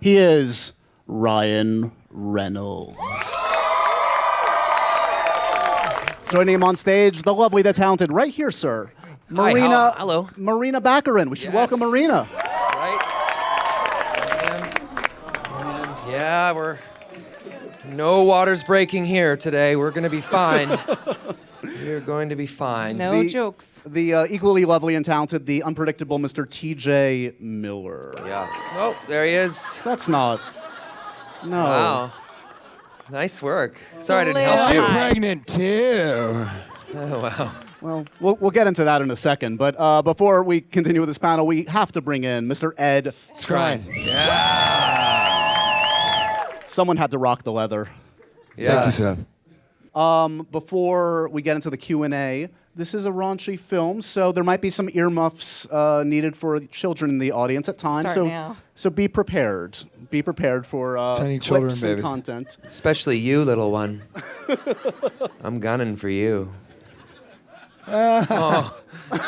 He is Ryan Reynolds. Joining him on stage, the lovely, the talented, right here, sir. Hi, hello. Morena Baccarin. We should welcome Morena. Right. And yeah, no water's breaking here today. We're going to be fine. We're going to be fine. No jokes. The equally lovely and talented, the unpredictable Mr. T.J. Miller. Yeah. Oh, there he is. That's not. No. Wow. Nice work. Sorry I didn't help you. You're pregnant too. Oh, wow. Well, we'll get into that in a second. But before we continue with this panel, we have to bring in Mr. Ed Skrein. Yeah. Someone had to rock the leather. Yes. Thank you, sir. Before we get into the Q&A, this is a raunchy film, so there might be some earmuffs needed for children in the audience at times. Start now. So be prepared. Be prepared for Tiny children, clips and babies. content. Especially you, little one. I'm gunning for you. Oh,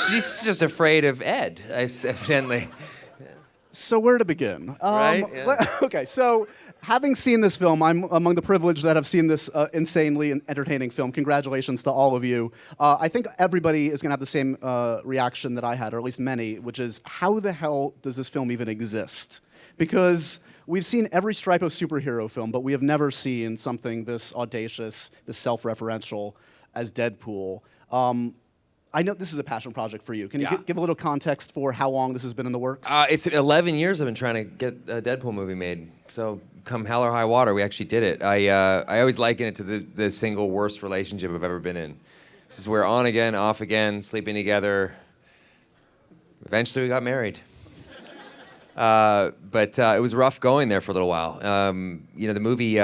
she's just afraid of Ed, evidently. So where to begin? Right? Yeah. Okay, so having seen this film, I'm among the privileged that have seen this insanely entertaining film. Congratulations to all of you. I think everybody is going to have the same reaction that I had, or at least many, which is, how the hell does this film even exist? Because we've seen every stripe of superhero film, but we have never seen something this audacious, this self-referential as Deadpool. I know this is a passion project for you. Can you give a little context for how long this has been in the works? It's 11 years I've been trying to get a Deadpool movie made. So come hell or high water, we actually did it. I always liken it to the single worst relationship I've ever been in. This is where on again, off again, sleeping together. Eventually we got married. But it was rough going there for a little while. The movie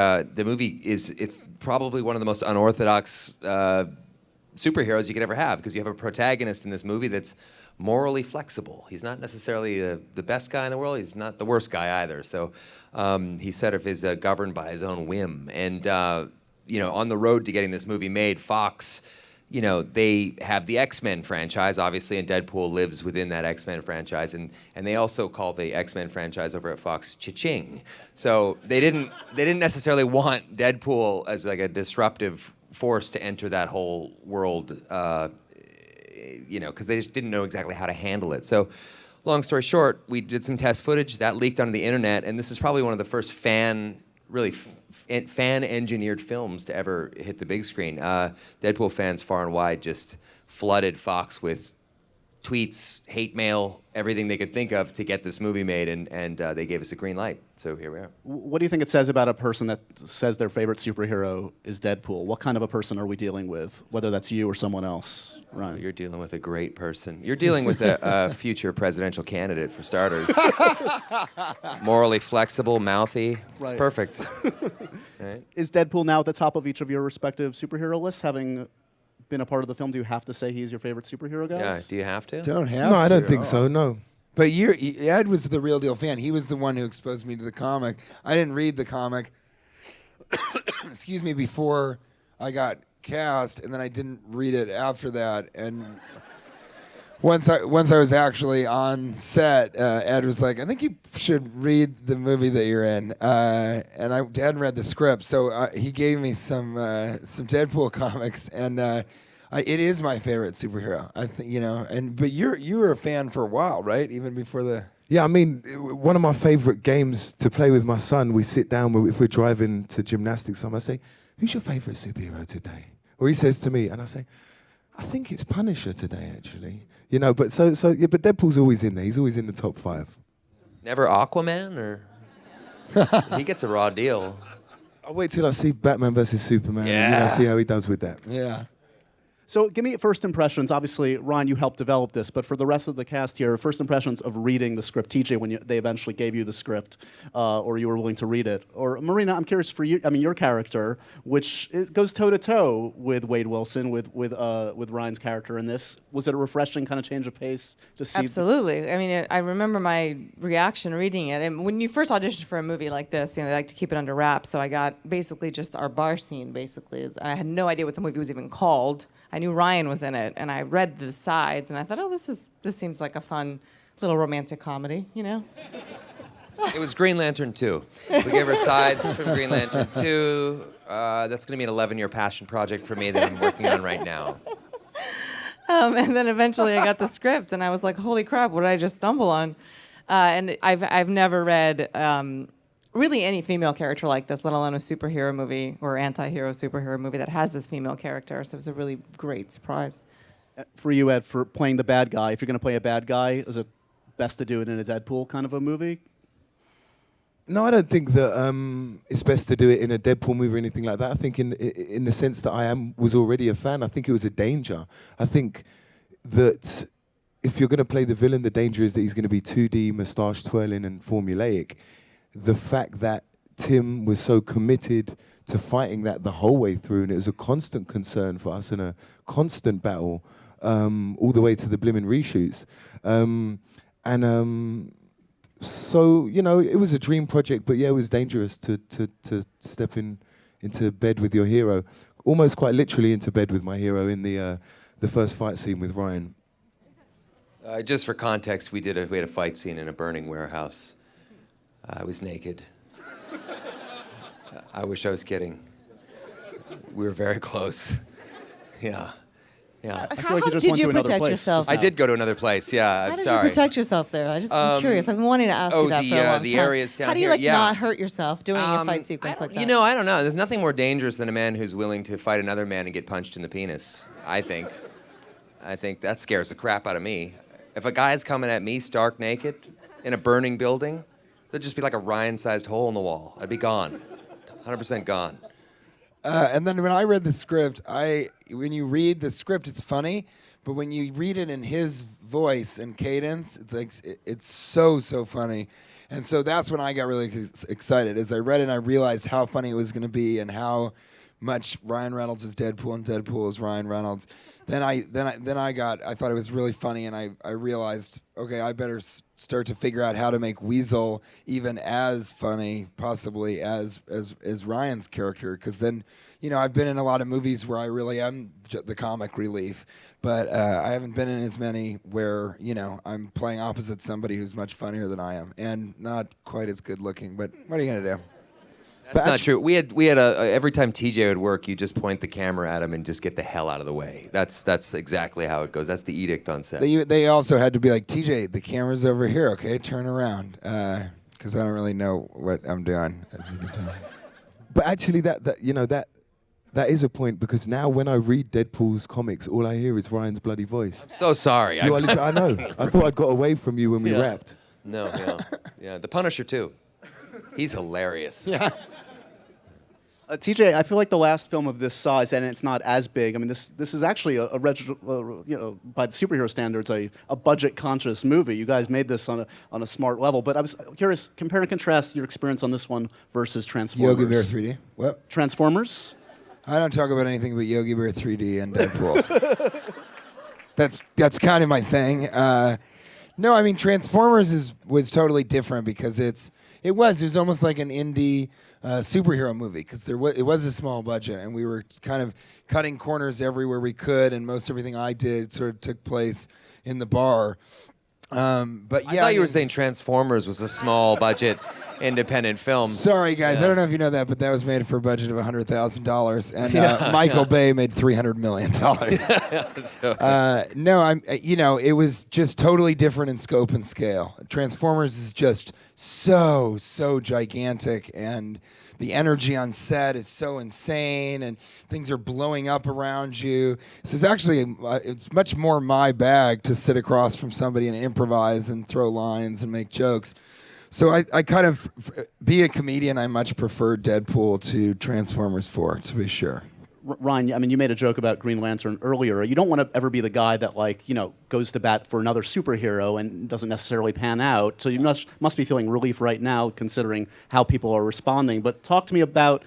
it's probably one of the most unorthodox superheroes you could ever have, because you have a protagonist in this movie that's morally flexible. He's not necessarily the best guy in the world. He's not the worst guy either. So he sort of is governed by his own whim. And on the road to getting this movie made, Fox, they have the X-Men franchise, obviously, and Deadpool lives within that X-Men franchise. And they also call the X-Men franchise over at Fox Cha-Ching. So they didn't necessarily want Deadpool as like a disruptive forced to enter that whole world, because they just didn't know exactly how to handle it. So, long story short, we did some test footage that leaked onto the internet, and this is probably one of the first fan-engineered films to ever hit the big screen. Deadpool fans far and wide just flooded Fox with tweets, hate mail, everything they could think of to get this movie made, and they gave us a green light. So here we are. What do you think it says about a person that says their favorite superhero is Deadpool? What kind of a person are we dealing with, whether that's you or someone else? Right. You're dealing with a great person. You're dealing with a future presidential candidate, for starters. Morally flexible, mouthy. Right. It's perfect. Right? Is Deadpool now at the top of each of your respective superhero lists, having been a part of the film? Do you have to say he's your favorite superhero, guys? Yeah, do you have to? Don't have to. No, I don't think so, no. But Ed was the real deal fan. He was the one who exposed me to the comic. I didn't read the comic, excuse me, before I got cast, and then I didn't read it after that. And once I was actually on set, Ed was like, "I think you should read the movie that you're in." And I hadn't read the script, so he gave me some Deadpool comics, and. It is my favorite superhero. I think but you were a fan for a while, right? Even before the. Yeah, I mean, one of my favorite games to play with my son, we sit down, if we're driving to gymnastics, I say, "Who's your favorite superhero today?" Or he says to me, and I say, "I think it's Punisher today, actually." But but Deadpool's always in there. He's always in the top 5. Never Aquaman, or he gets a raw deal. I'll wait till I see Batman versus Superman. Yeah. See how he does with that. Yeah. So give me first impressions. Obviously, Ron, you helped develop this, but for the rest of the cast here, first impressions of reading the script. TJ, when they eventually gave you the script, or you were willing to read it. Or Morena, I'm curious for you. I mean, your character, which goes toe to toe with Wade Wilson, with Ryan's character in this. Was it a refreshing kind of change of pace to see? Absolutely. I mean, I remember my reaction reading it. And when you first auditioned for a movie like this, they like to keep it under wraps. So I got basically just our bar scene. And I had no idea what the movie was even called. I knew Ryan was in it, and I read the sides, and I thought, this seems like a fun little romantic comedy, It was Green Lantern 2. We gave her sides from Green Lantern 2. That's going to be an 11-year passion project for me that I'm working on right now. And then eventually I got the script, and I was like, "Holy crap! What did I just stumble on?" And I've never read really any female character like this, let alone a superhero movie or anti-hero superhero movie that has this female character. So it was a really great surprise. For you, Ed, for playing the bad guy, if you're going to play a bad guy, is it best to do it in a Deadpool kind of a movie? No, I don't think that it's best to do it in a Deadpool movie or anything like that. I think in the sense that was already a fan, I think it was a danger. I think that if you're going to play the villain, the danger is that he's going to be 2D, moustache twirling and formulaic. The fact that Tim was so committed to fighting that the whole way through, and it was a constant concern for us and a constant battle all the way to the blimmin' reshoots. So, you know, it was a dream project, but yeah, it was dangerous to step into bed with your hero. Almost quite literally into bed with my hero in the first fight scene with Ryan. Just for context, we had a fight scene in a burning warehouse. I was naked. I wish I was kidding. We were very close. Yeah. Yeah. How did you protect yourself? I did go to another place. Yeah, I'm How did sorry. you protect yourself there? I'm curious. I've been wanting to ask you that for a long time. The areas down How do you here, not hurt yourself doing a fight sequence like that? You know, I don't know. There's nothing more dangerous than a man who's willing to fight another man and get punched in the penis. I think that scares the crap out of me. If a guy's coming at me stark naked in a burning building, there'd just be like a Ryan-sized hole in the wall. I'd be gone, 100% gone. And then when I read the script, when you read the script, it's funny, but when you read it in his voice and cadence, it's like it's so funny. And so that's when I got really excited. As I read it, and I realized how funny it was going to be and how much Ryan Reynolds is Deadpool and Deadpool is Ryan Reynolds. Then I thought it was really funny, and I realized, okay, I better start to figure out how to make Weasel even as funny, possibly as Ryan's character, because then, you know, I've been in a lot of movies where I really am the comic relief, but I haven't been in as many where, you know, I'm playing opposite somebody who's much funnier than I am and not quite as good looking. But what are you gonna do? That's not true. We had every time TJ would work, you just point the camera at him and just get the hell out of the way. That's exactly how it goes. That's the edict on set. They also had to be like, TJ, the camera's over here, okay? Turn around, because I don't really know what I'm doing. But actually, that is a point, because now when I read Deadpool's comics, all I hear is Ryan's bloody voice. I'm so sorry. I know. I thought I'd got away from you when we rapped. No, yeah. The Punisher too. He's hilarious. Yeah. TJ, I feel like the last film of this size, and it's not as big. I mean, this is actually by the superhero standards, a budget-conscious movie. You guys made this on a smart level. But I was curious, compare and contrast your experience on this one versus Transformers. Yogi Bear 3D. What? Transformers? I don't talk about anything but Yogi Bear 3D and Deadpool. That's kind of my thing. No, I mean, Transformers was totally different because it was almost like an indie superhero movie, because it was a small budget, and we were kind of cutting corners everywhere we could, and most everything I did sort of took place in the bar. But yeah, I thought you were saying Transformers was a small budget independent film. Sorry, guys, I don't know if you know that, but that was made for a budget of $100,000, and Michael Bay made $300 million. No, it was just totally different in scope and scale. Transformers is just so gigantic, and the energy on set is so insane, and things are blowing up around you. So it's actually it's much more my bag to sit across from somebody and improvise and throw lines and make jokes. So I kind of, be a comedian, I much prefer Deadpool to Transformers 4, to be sure. Ryan, I mean, you made a joke about Green Lantern earlier. You don't want to ever be the guy that, goes to bat for another superhero and doesn't necessarily pan out. So you must be feeling relief right now, considering how people are responding. But talk to me about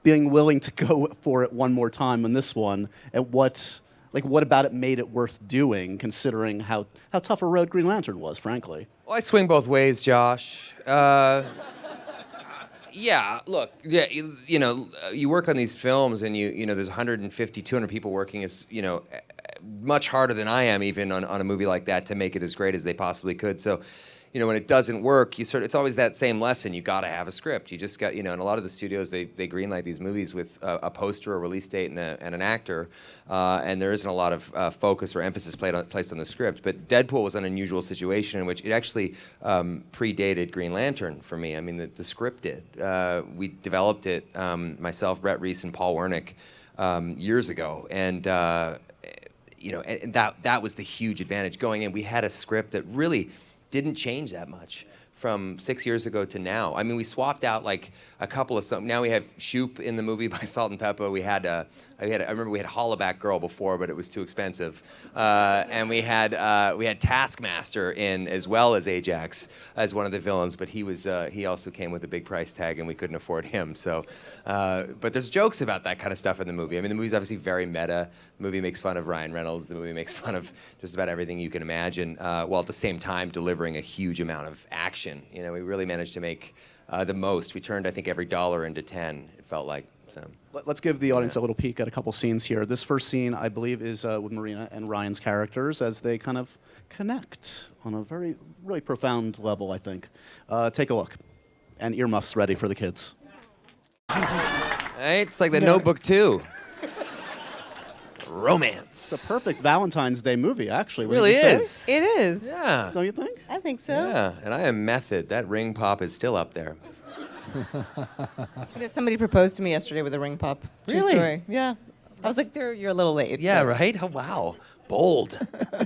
being willing to go for it one more time on this one, and what about it made it worth doing, considering how tough a road Green Lantern was, frankly. Well, I swing both ways, Josh. Yeah, look, you work on these films, and there's 150, 200 people working as, much harder than I am even on a movie like that to make it as great as they possibly could. So, when it doesn't work, it's always that same lesson. You got to have a script. You just got, and a lot of the studios, they greenlight these movies with a poster, a release date, and an actor, and there isn't a lot of focus or emphasis placed on the script. But Deadpool was an unusual situation in which it actually predated Green Lantern for me. I mean, the script did. We developed it, myself, Rhett Reese, and Paul Wernick, years ago, and and that was the huge advantage going in. We had a script that really didn't change that much from 6 years ago to now. I mean, we swapped out like a couple of some. Now we have Shoop in the movie by Salt and Pepper. I remember we had Hollaback Girl before, but it was too expensive. And we had Taskmaster in as well as Ajax as one of the villains, but he also came with a big price tag, and we couldn't afford him. So, but there's jokes about that kind of stuff in the movie. I mean, the movie's obviously very meta. The movie makes fun of Ryan Reynolds. The movie makes fun of just about everything you can imagine, while at the same time delivering a huge amount of action. We really managed to make the most. We turned, I think, every dollar into 10. It felt like. So. Let's give the audience a little peek at a couple scenes here. This first scene, I believe, is with Morena and Ryan's characters as they kind of connect on a very, really profound level, I think. Take a look. And earmuffs ready for the kids. Hey, it's like The Notebook 2. Romance. It's a perfect Valentine's Day movie, actually. It really is. It is. Yeah. Don't you think? I think so. Yeah, and I am method. That ring pop is still up there. Somebody proposed to me yesterday with a ring pop. True Really? story. Yeah. I was like, you're a little late. Yeah, but- right? Oh, wow. Bold.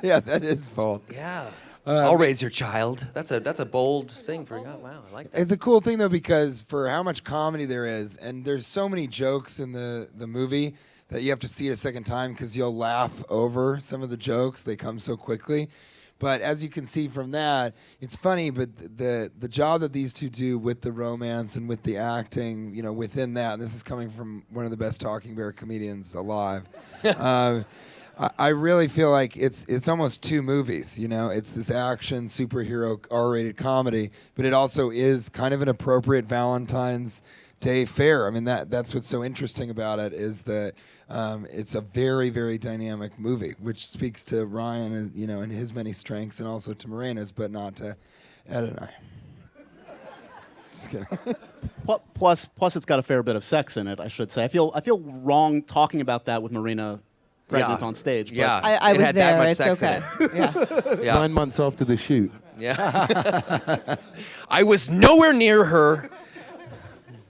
Yeah, that is bold. Yeah. I'll raise your child. That's a bold thing for God. Wow, I like that. It's a cool thing though, because for how much comedy there is, and there's so many jokes in the movie that you have to see it a second time because you'll laugh over some of the jokes. They come so quickly. But as you can see from that, it's funny, but the job that these two do with the romance and with the acting, within that, and this is coming from one of the best talking bear comedians alive. I really feel like it's almost two movies, It's this action, superhero, R-rated comedy, but it also is kind of an appropriate Valentine's Day fare. I mean, that's what's so interesting about it is that it's a very, very dynamic movie, which speaks to Ryan, and his many strengths, and also to Morena's, but not to Ed and I. Just kidding. Plus, it's got a fair bit of sex in it, I should say. I feel wrong talking about that with Marina pregnant on stage. But Yeah. I It was had that there. much It's sex in okay. it. Yeah. Yeah. 9 months after the shoot. Yeah. I was nowhere near her.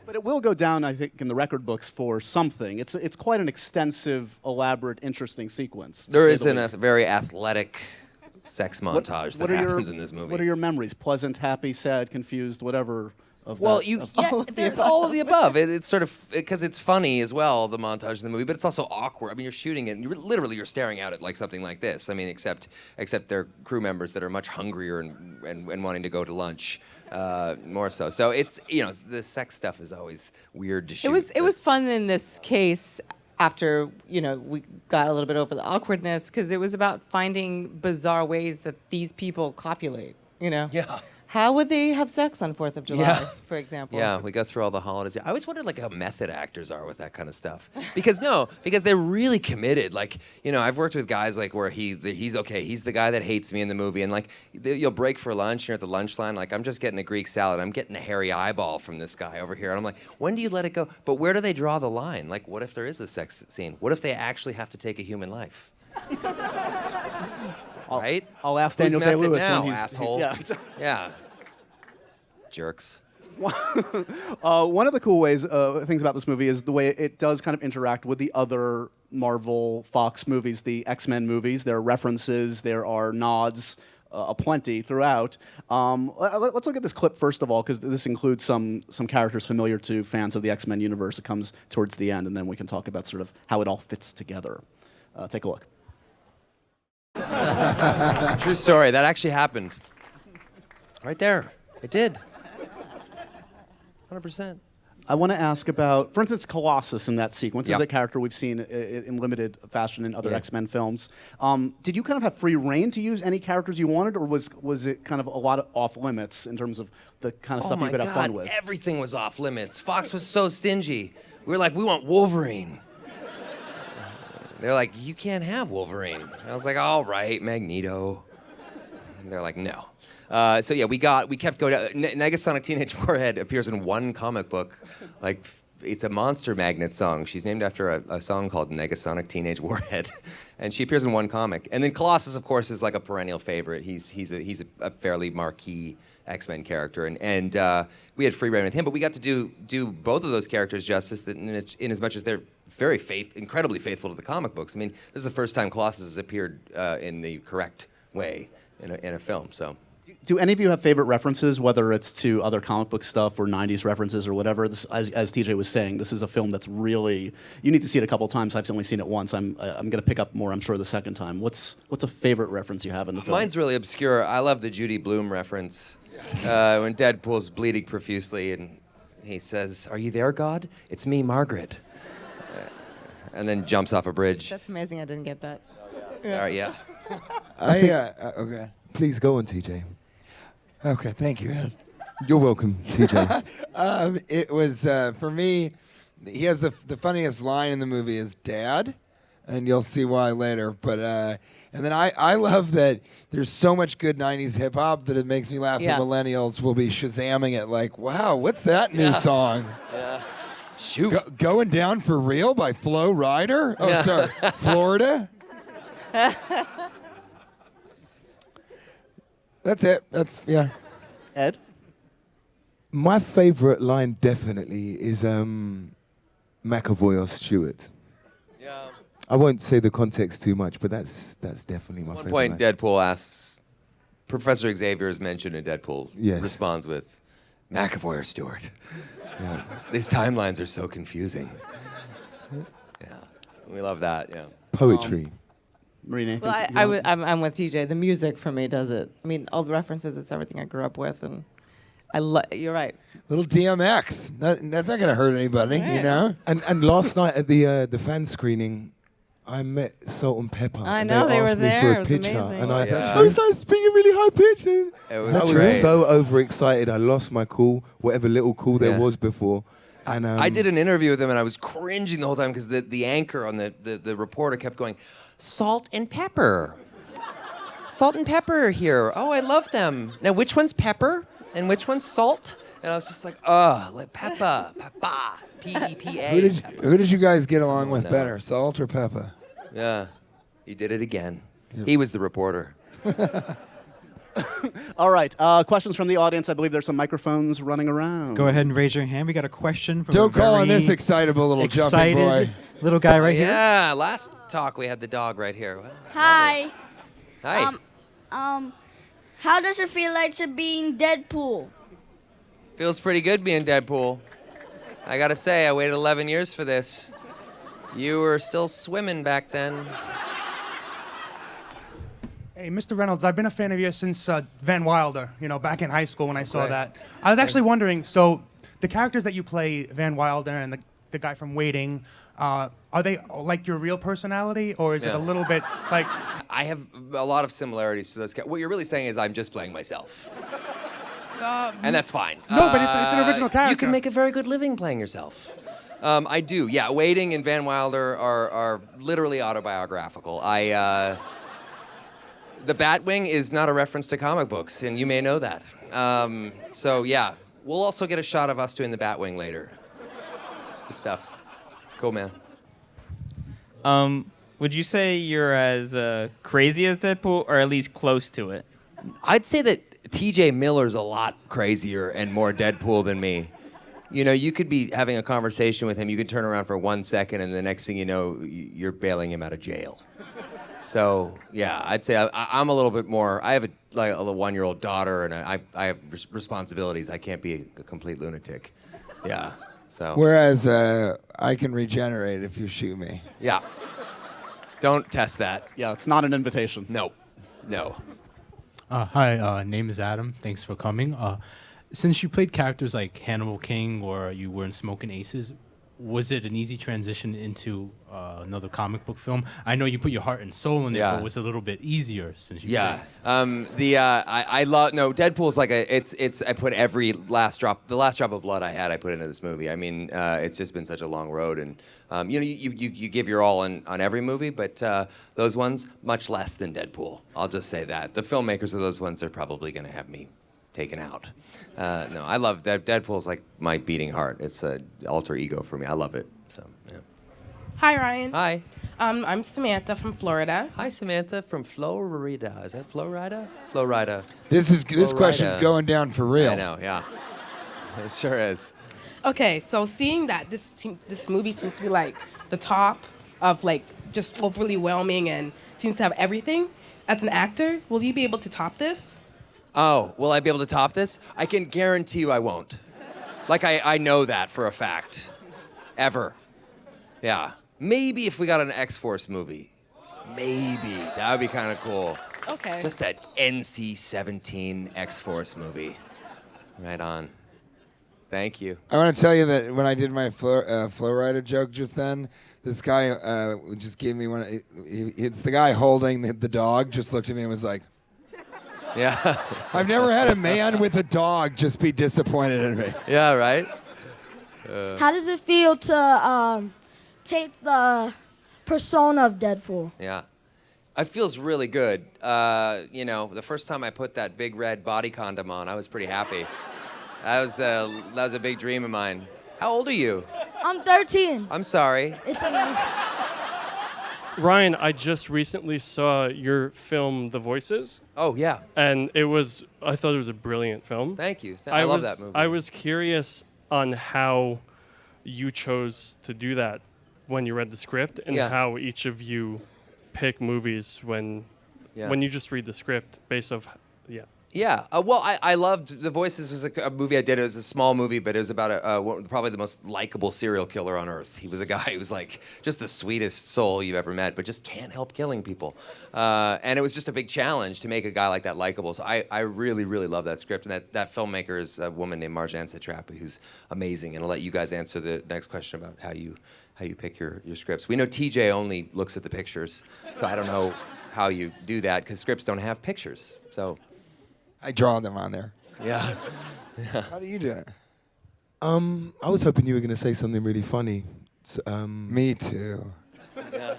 But it will go down, I think, in the record books for something. It's quite an extensive, elaborate, interesting sequence. to There say is the a least. very athletic sex montage that are happens in this movie. What are your memories? Pleasant, happy, sad, confused, whatever. Of Well, that, there's all of the above. It's sort of because it's funny as well, the montage in the movie, but it's also awkward. I mean, you're shooting it, and you're staring at it like something like this. I mean, except they're crew members that are much hungrier and wanting to go to lunch more so. So it's the sex stuff is always weird to shoot. It was fun in this case after we got a little bit over the awkwardness because it was about finding bizarre ways that these people copulate. Yeah. How would they have sex on 4th of July, Yeah. for example? Yeah, we go through all the holidays. I always wondered how method actors are with that kind of stuff. Because they're really committed. I've worked with guys where he's okay. He's the guy that hates me in the movie, and you'll break for lunch. And you're at the lunch line. I'm just getting a Greek salad. I'm getting a hairy eyeball from this guy over here, and I'm like, when do you let it go? But where do they draw the line? What if there is a sex scene? What if they actually have to take a human life? Right? I'll ask Who's Daniel method Day-Lewis now, when he's asshole? Yeah. Yeah. Jerks. One of the cool things about this movie is the way it does kind of interact with the other Marvel Fox movies, the X-Men movies. There are references, there are nods aplenty throughout. Let's look at this clip first of all, because this includes some characters familiar to fans of the X-Men universe. It comes towards the end, and then we can talk about sort of how it all fits together. Take a look. True story. That actually happened. Right there. It did. 100%. I want to ask about, for instance, Colossus in that sequence. Yeah. Is a character we've seen in limited fashion in other Yeah. X-Men films. Did you kind of have free reign to use any characters you wanted, or was it kind of a lot of off limits in terms of the kind of stuff you could have fun with? Everything was off limits. Fox was so stingy. We were like, we want Wolverine. They're like, you can't have Wolverine. I was like, all right, Magneto. And they're like, no. So yeah, we kept going. Negasonic Teenage Warhead appears in one comic book, like it's a Monster Magnet song. She's named after a song called Negasonic Teenage Warhead, and she appears in one comic. And then Colossus, of course, is like a perennial favorite. He's a fairly marquee X-Men character, and we had free reign with him. But we got to do both of those characters justice in as much as they're very incredibly faithful to the comic books. I mean, this is the first time Colossus has appeared in the correct way in a film. So. Do any of you have favorite references, whether it's to other comic book stuff or 90s references or whatever? This, as TJ was saying, this is a film that's really, you need to see it a couple times. I've only seen it once. I'm going to pick up more, I'm sure, the second time. What's a favorite reference you have in the film? Mine's really obscure. I love the Judy Blume reference. Yes. When Deadpool's bleeding profusely and he says, "Are you there, God? It's me, Margaret." And then jumps off a bridge. That's amazing. I didn't get that. Sorry, yeah. Okay. Please go on, TJ. Okay, thank you, Ed. You're welcome, TJ. It was, for me, he has the funniest line in the movie is "Dad," and you'll see why later. But and then I love that there's so much good 90s hip-hop that it makes me laugh. Yeah. The millennials will be Shazamming it like, wow, what's that new song? Yeah. Shoot. Going Down for Real by Flo Rida? Oh, Yeah. sorry, Florida? That's it. Yeah. Ed? My favorite line definitely is McAvoy or Stewart. Yeah. I won't say the context too much, but that's definitely my At one favorite point, line. Deadpool asks, Professor Xavier is mentioned in Deadpool. Yes. Responds with, "McAvoy or Stewart." Yeah. These timelines are so confusing. Yeah. We love that, yeah. Poetry. Marina, Well, I'm with TJ. The music for me does it. I mean, all the references, it's everything I grew up with, and you're right. Little DMX. That's not going to hurt anybody, you Right. know? And last night at the fan screening, I met Salt and Pepper. I and know, they asked were me there. for It a was picture, amazing. and I was, Yeah. I was like speaking really high pitched. And It was I was great. so overexcited. I lost my cool, whatever little cool there Yeah. was before. And I did an interview with him, and I was cringing the whole time because the anchor on the reporter kept going, "Salt and pepper. Salt and pepper here. Oh, I love them. Now, which one's pepper and which one's salt?" And I was just like, like peppa, P-E-P-A. Who did you guys get along with No. better, Salt or Peppa? Yeah, he did it again. He was the reporter. All right, questions from the audience. I believe there's some microphones running around. Go ahead and raise your hand. We got a question from Don't a call on very this excitable little jumping excited boy. little guy right here. Yeah, last talk we had the dog right here. Hi. Hi. How does it feel like to being Deadpool? Feels pretty good being Deadpool. I gotta say, I waited 11 years for this. You were still swimming back then. Hey, Mr. Reynolds, I've been a fan of yours since Van Wilder, back in high school when I saw Okay. that. I was actually wondering, so the characters that you play, Van Wilder and the guy from Waiting, are they like your real personality, or is it Yeah. a little bit like... I have a lot of similarities to those. What you're really saying is I'm just playing myself. And that's fine. No, but it's an original character. You can make a very good living playing yourself. I do, yeah. Waiting and Van Wilder are literally autobiographical. The Batwing is not a reference to comic books, and you may know that. So yeah, we'll also get a shot of us doing the Batwing later. Good stuff. Cool, man. Would you say you're as crazy as Deadpool, or at least close to it? I'd say that TJ Miller's a lot crazier and more Deadpool than me. You could be having a conversation with him, you could turn around for 1 second, and the next thing you know, you're bailing him out of jail. So, yeah, I'd say I'm a little bit more, I have a 1-year-old daughter, and I have responsibilities. I can't be a complete lunatic. Yeah, so. Whereas I can regenerate if you shoot me. Yeah. Don't test that. Yeah, it's not an invitation. No. Hi, name is Adam. Thanks for coming. Since you played characters like Hannibal King or you were in Smoking Aces, was it an easy transition into another comic book film? I know you put your heart and soul in it, Yeah. but was it a little bit easier since you? Yeah. I love Deadpool's like it's I put the last drop of blood I had I put into this movie. I mean, it's just been such a long road, and you give your all on every movie, but those ones much less than Deadpool. I'll just say that the filmmakers of those ones are probably going to have me taken out. No, I love Deadpool's like my beating heart. It's an alter ego for me. I love it. So yeah. Hi, Ryan. Hi. I'm Samantha from Florida. Hi, Samantha from Florida. Is that Florida? Florida. This Florida. question's going down for real. I know, yeah. It sure is. Okay, so seeing that this movie seems to be like the top of like just overly whelming and seems to have everything, as an actor, will you be able to top this? Oh, will I be able to top this? I can guarantee you I won't. Like, I know that for a fact. Ever. Yeah. Maybe if we got an X-Force movie. Maybe. That would be kind of cool. Okay. Just that NC-17 X-Force movie. Right on. Thank you. I want to tell you that when I did my Flowrider joke just then, this guy just gave me one. It's the guy holding the dog. Just looked at me and was like, Yeah. "I've never had a man with a dog just be disappointed in me." Yeah, right? How does it feel to take the persona of Deadpool? Yeah. It feels really good. The first time I put that big red body condom on, I was pretty happy. That was a big dream of mine. How old are you? I'm 13. I'm sorry. It's amazing. Ryan, I just recently saw your film, The Voices. Oh, yeah. And I thought it was a brilliant film. Thank you. I love that movie. I was curious on how you chose to do that when you read the script and how each of you pick movies when you just read the script based off, Yeah. Well, I loved The Voices. Was a movie I did. It was a small movie, but it was about probably the most likable serial killer on earth. He was a guy who was like just the sweetest soul you've ever met, but just can't help killing people. And it was just a big challenge to make a guy like that likable. So I really, really love that script. And that filmmaker is a woman named Marjane Satrapi, who's amazing. And I'll let you guys answer the next question about how you pick your scripts. We know TJ only looks at the pictures, so I don't know how you do that because scripts don't have pictures. So. I draw them on there. Yeah. How do you do it? I was hoping you were going to say something really funny. Me too. Yeah.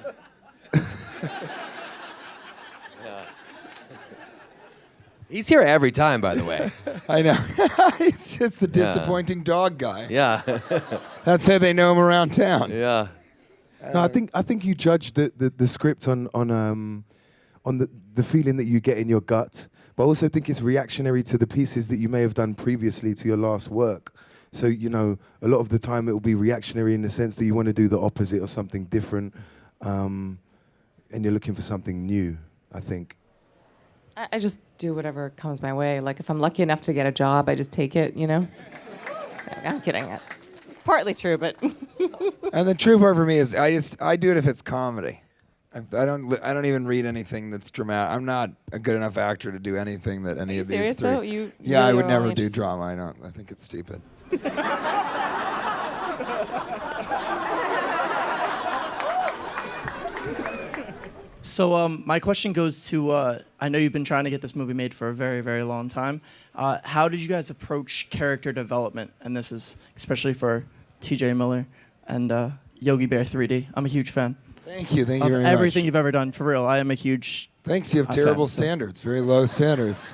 Yeah. He's here every time, by the way. I know. He's just the disappointing dog guy. Yeah. That's how they know him around town. Yeah. No, I think you judge the script on the feeling that you get in your gut, but I also think it's reactionary to the pieces that you may have done previously to your last work. So, a lot of the time it will be reactionary in the sense that you want to do the opposite or something different, and you're looking for something new, I think. I just do whatever comes my way. Like, if I'm lucky enough to get a job, I just take it, I'm kidding. Partly true, but... And the true part for me is I do it if it's comedy. I don't even read anything that's dramatic. I'm not a good enough actor to do anything that any of these serious, three. though? You yeah, I really would are never only do interested- drama. I think it's stupid. So my question goes to, I know you've been trying to get this movie made for a very, very long time. How did you guys approach character development? And this is especially for TJ Miller and Yogi Bear 3D. I'm a huge fan. Thank you very of much. everything you've ever done, for real. I am a huge Thanks. You have fan, terrible so- standards, very low standards.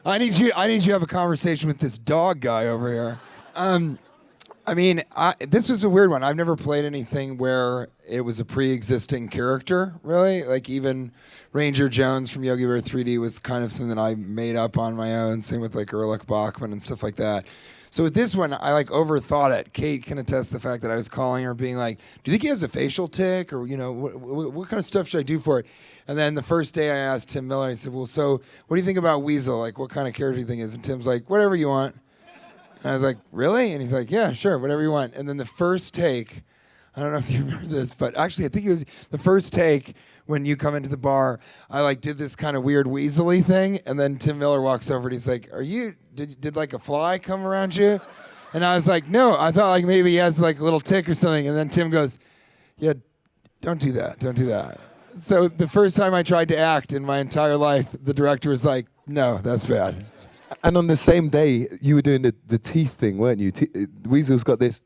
I need you to have a conversation with this dog guy over here. This was a weird one. I've never played anything where it was a pre-existing character, really. Like even Ranger Jones from Yogi Bear 3D was kind of something that I made up on my own. Same with like Erlich Bachman and stuff like that. So with this one, I like overthought it. Kate can attest the fact that I was calling her, being like, "Do you think he has a facial tic, or what kind of stuff should I do for it?" And then the first day I asked Tim Miller, I said, "Well, so what do you think about Weasel? Like, what kind of character do you think he is?" And Tim's like, "Whatever you want." And I was like, "Really?" And he's like, "Yeah, sure, whatever you want." And then the first take, I don't know if you remember this, but actually I think it was the first take when you come into the bar, I like did this kind of weird weaselly thing, and then Tim Miller walks over and he's like, did like a fly come around you?" And I was like, no, I thought like maybe he has like a little tick or something. And then Tim goes, yeah, don't do that. Don't do that. So the first time I tried to act in my entire life, the director was like, no, that's bad. And on the same day, you were doing the teeth thing, weren't you? Weasel's got this.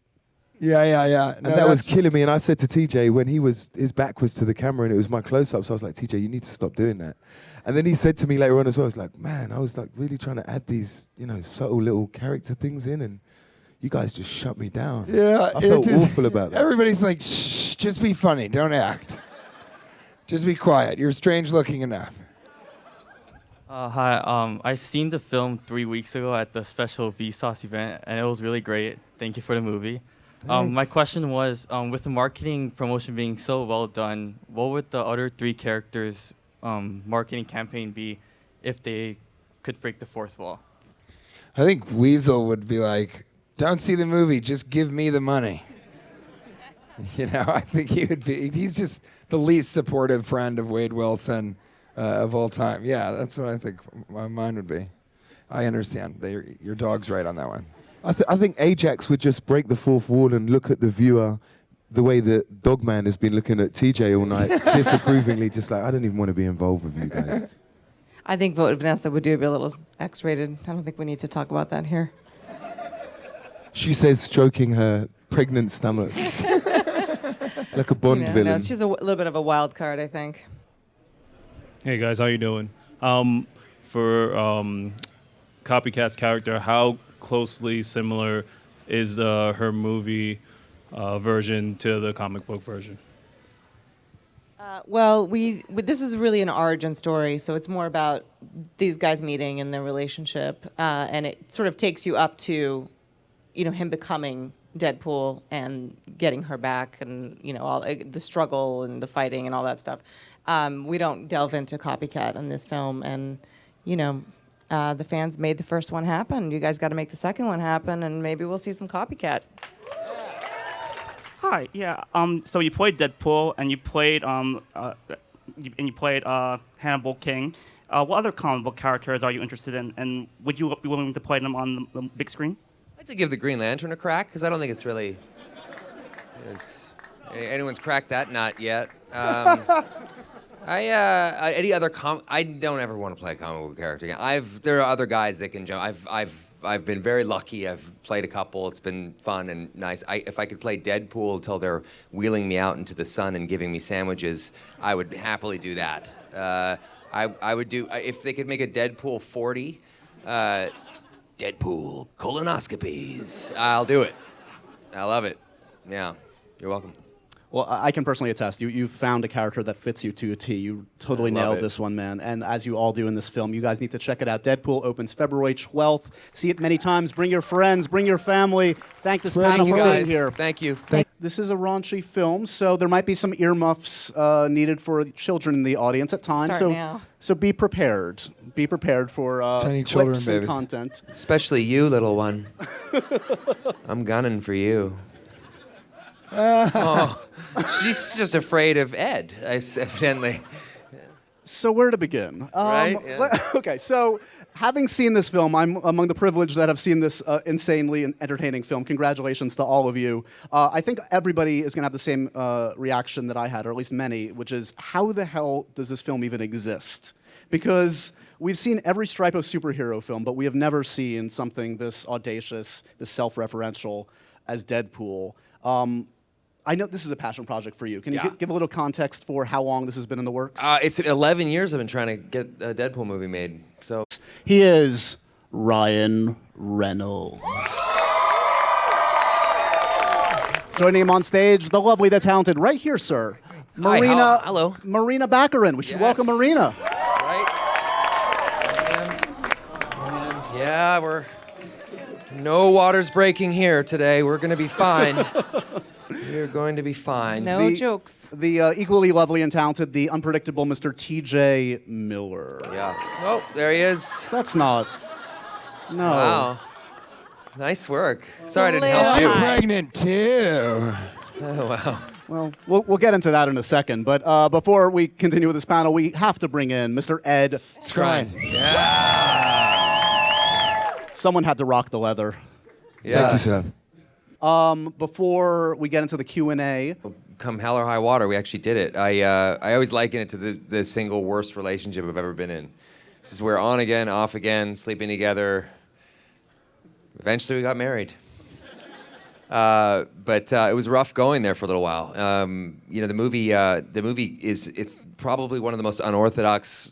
Yeah. And that was killing me. And I said to TJ, when his back was to the camera and it was my close-ups, I was like, TJ, you need to stop doing that. And then he said to me later on as well, I was like, man, I was like really trying to add these, subtle little character things in, and you guys just shut me down. Yeah. I felt awful about that. Everybody's like, shh, just be funny, don't act. Just be quiet. You're strange looking enough. Hi, I've seen the film 3 weeks ago at the special Vsauce event, and it was really great. Thank you for the movie. My question was, with the marketing promotion being so well done, what would the other 3 characters' marketing campaign be if they could break the fourth wall? I think Weasel would be like, don't see the movie, just give me the money. I think he's just the least supportive friend of Wade Wilson of all time. Yeah, that's what I think mine would be. I understand. Your dog's right on that one. I think Ajax would just break the fourth wall and look at the viewer the way that Dogman has been looking at TJ all night, disapprovingly, just like, I don't even want to be involved with you guys. I think Vanessa would do be a little X-rated. I don't think we need to talk about that here. She says, stroking her pregnant stomach. Like a Bond villain. No, she's a little bit of a wild card, I think. Hey guys, how you doing? For Copycat's character, how closely similar is her movie version to the comic book version? Well, this is really an origin story, so it's more about these guys meeting and their relationship, and it sort of takes you up to, him becoming Deadpool and getting her back, and all the struggle and the fighting and all that stuff. We don't delve into Copycat in this film, and the fans made the first one happen. You guys got to make the second one happen, and maybe we'll see some Copycat. Hi, yeah. So you played Deadpool, and you played Hannibal King. What other comic book characters are you interested in, and would you be willing to play them on the big screen? I'd like to give the Green Lantern a crack, because I don't think it's really... anyone's cracked that nut yet. Any other I don't ever want to play a comic book character again. There are other guys that can jump. I've been very lucky. I've played a couple. It's been fun and nice. If I could play Deadpool until they're wheeling me out into the sun and giving me sandwiches, I would happily do that. I would do, if they could make a Deadpool 40, Deadpool colonoscopies, I'll do it. I love it. Yeah, you're welcome. Well, I can personally attest. You found a character that fits you to a T. You totally nailed this one, man. And as you all do in this film, you guys need to check it out. Deadpool opens February 12th. See it many times. Bring your friends. Bring your family. Thanks this panel for being here. Thank you. This is a raunchy film, so there might be some earmuffs needed for children in the audience at times. Start now. So be prepared. Be prepared for Tiny children, clips and babies. content. Especially you, little one. I'm gunning for you. Oh, she's just afraid of Ed, evidently. So where to begin? Right? Yeah. Okay, so having seen this film, I'm among the privileged that have seen this insanely entertaining film. Congratulations to all of you. I think everybody is going to have the same reaction that I had, or at least many, which is, how the hell does this film even exist? Because we've seen every stripe of superhero film, but we have never seen something this audacious, this self-referential as Deadpool. I know this is a passion project for you. Can you give a little context for how long this has been in the works? It's 11 years I've been trying to get a Deadpool movie made. So he is Ryan Reynolds. Joining him on stage, the lovely, the talented, right here, sir, Morena. Hi, hello. Morena Baccarin. We should welcome Morena. Right. And yeah, no water's breaking here today. We're going to be fine. We're going to be fine. No jokes. The equally lovely and talented, the unpredictable Mr. T.J. Miller. Yeah. Oh, there he is. That's not. No. Wow. Nice work. Sorry I didn't help you. I'm pregnant too. Oh, wow. Well, we'll get into that in a second. But before we continue with this panel, we have to bring in Mr. Ed Skrein. Yeah. Someone had to rock the leather. Thank you, sir. Before we get into the Q&A, come hell or high water, we actually did it. I always liken it to the single worst relationship I've ever been in. This is where on again, off again, sleeping together. Eventually, we got married. But it was rough going there for a little while. The movie it's probably one of the most unorthodox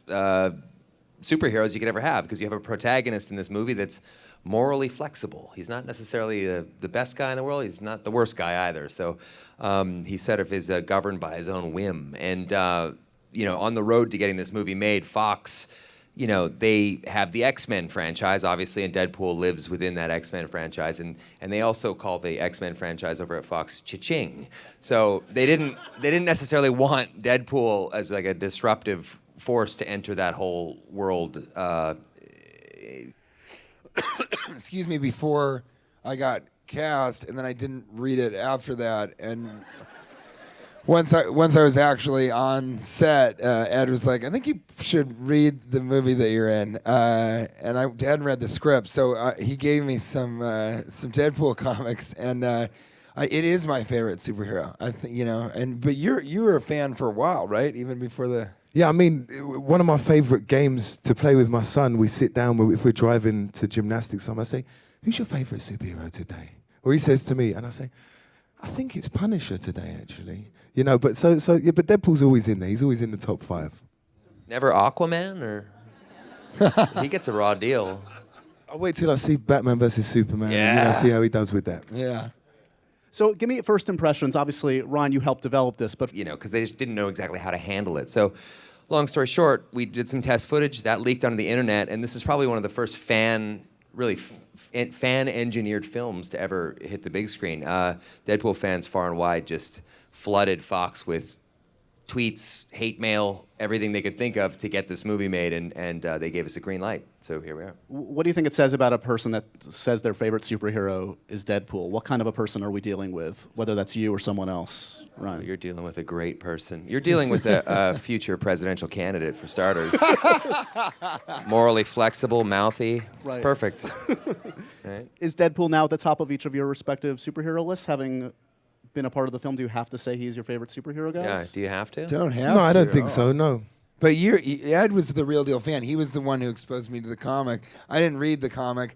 superheroes you could ever have, because you have a protagonist in this movie that's morally flexible. He's not necessarily the best guy in the world. He's not the worst guy either. So he sort of is governed by his own whim. And on the road to getting this movie made, Fox, they have the X-Men franchise, obviously, and Deadpool lives within that X-Men franchise, and they also call the X-Men franchise over at Fox Cha-Ching. So they didn't necessarily want Deadpool as like a disruptive force to enter that whole world. Excuse me, before I got cast, and then I didn't read it after that. And once I was actually on set, Ed was like, "I think you should read the movie that you're in." And I hadn't read the script, so he gave me some Deadpool comics, and it is my favorite superhero. I think but you were a fan for a while, right? Even before the. Yeah, I mean, one of my favorite games to play with my son, we sit down, if we're driving to gymnastics, I say, "Who's your favorite superhero today?" Or he says to me, and I say, "I think it's Punisher today, actually." But but Deadpool's always in there. He's always in the top 5. Never Aquaman, or he gets a raw deal. I'll wait till I see Batman versus Superman. Yeah. And, see how he does with that. Yeah. So give me first impressions. Obviously, Ron, you helped develop this, but because they just didn't know exactly how to handle it. So, long story short, we did some test footage that leaked onto the internet, and this is probably one of the first fan-engineered films to ever hit the big screen. Deadpool fans far and wide just flooded Fox with tweets, hate mail, everything they could think of to get this movie made, and they gave us a green light. So here we are. What do you think it says about a person that says their favorite superhero is Deadpool? What kind of a person are we dealing with, whether that's you or someone else, Ron? You're dealing with a great person. You're dealing with a future presidential candidate, for starters. Morally flexible, mouthy. It's Right. perfect. Right? Is Deadpool now at the top of each of your respective superhero lists? Having been a part of the film, do you have to say he's your favorite superhero, guys? Yeah, do you have to? Don't have No, I don't to. think so, no. But Ed was the real deal fan. He was the one who exposed me to the comic. I didn't read the comic.